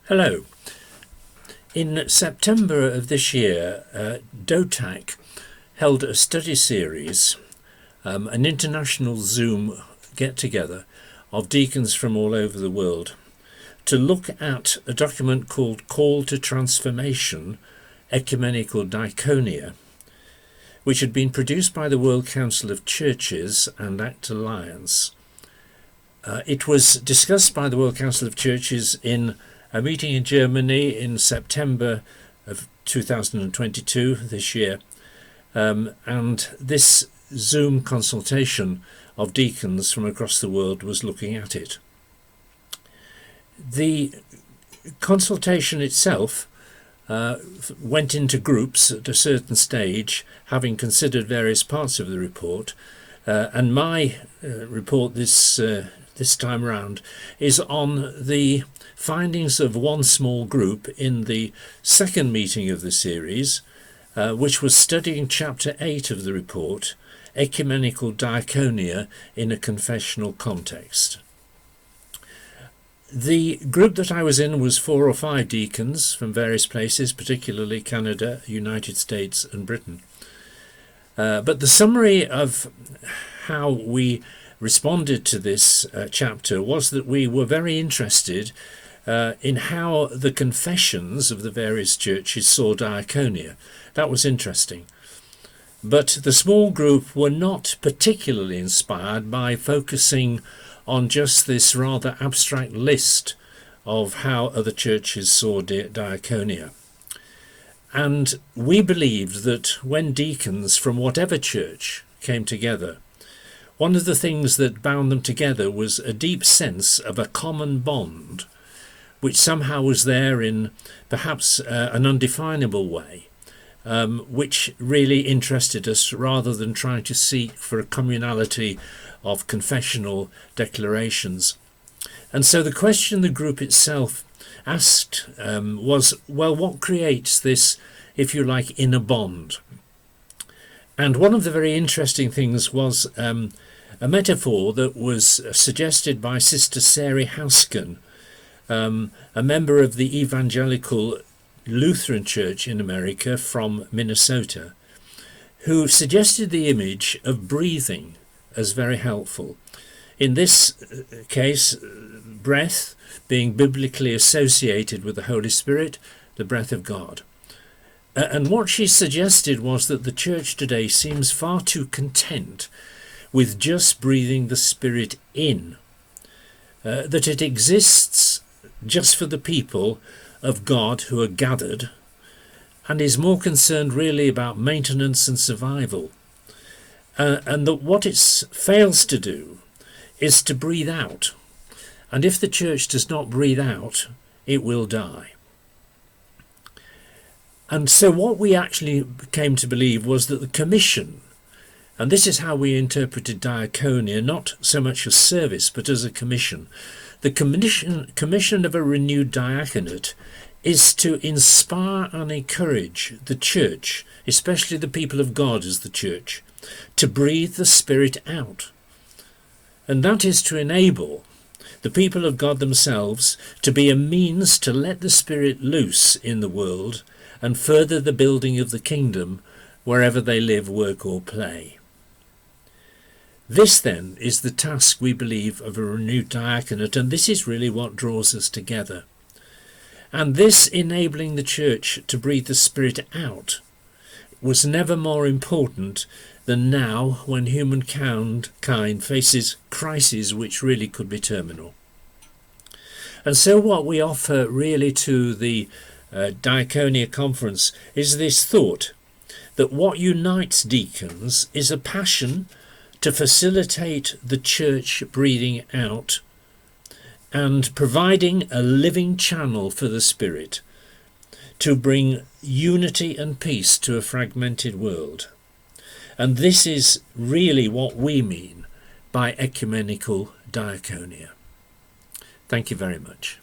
Hello. In September of this year, DOTAC held a study series, an international Zoom get-together of deacons from all over the world, to look at a document called Call to Transformation, Ecumenical Diakonia, which had been produced by the World Council of Churches and ACT Alliance. It was discussed by the World Council of Churches in a meeting in Germany in September of 2022, this year, and this Zoom consultation of deacons from across the world was looking at it. The consultation itself went into groups at a certain stage, having considered various parts of the report, and my report this time around is on the findings of one small group in the second meeting of the series, which was studying chapter 8 of the report, Ecumenical Diakonia in a Confessional Context. The group that I was in was 4 or 5 deacons from various places, particularly Canada, United States and Britain. But the summary of how we responded to this chapter was that we were very interested in how the confessions of the various churches saw diaconia. That was interesting. But the small group were not particularly inspired by focusing on just this rather abstract list of how other churches saw diaconia. And we believed that when deacons from whatever church came together, one of the things that bound them together was a deep sense of a common bond, which somehow was there in perhaps an undefinable way, which really interested us rather than trying to seek for a communality of confessional declarations. And so the question the group itself asked was, well, what creates this, if you like, inner bond? And one of the very interesting things was a metaphor that was suggested by Sister Sarah Housken, a member of the Evangelical Lutheran Church in America from Minnesota, who suggested the image of breathing as very helpful. In this case, breath being biblically associated with the Holy Spirit, the breath of God. And what she suggested was that the church today seems far too content with just breathing the Spirit in, that it exists just for the people of God who are gathered, and is more concerned really about maintenance and survival, and that what it fails to do is to breathe out, and if the church does not breathe out, it will die. And so what we actually came to believe was that the commission, and this is how we interpreted diaconia, not so much as service but as a commission, the commission of a renewed diaconate is to inspire and encourage the church, especially the people of God as the church, to breathe the Spirit out. And that is to enable the people of God themselves to be a means to let the Spirit loose in the world and further the building of the kingdom wherever they live, work or play. This then is the task, we believe, of a renewed diaconate, and this is really what draws us together. And this enabling the church to breathe the Spirit out was never more important than now, when humankind faces crises which really could be terminal. And so what we offer really to the Diakonia Conference is this thought that what unites deacons is a passion to facilitate the church breathing out and providing a living channel for the Spirit to bring unity and peace to a fragmented world. And this is really what we mean by ecumenical diaconia. Thank you very much.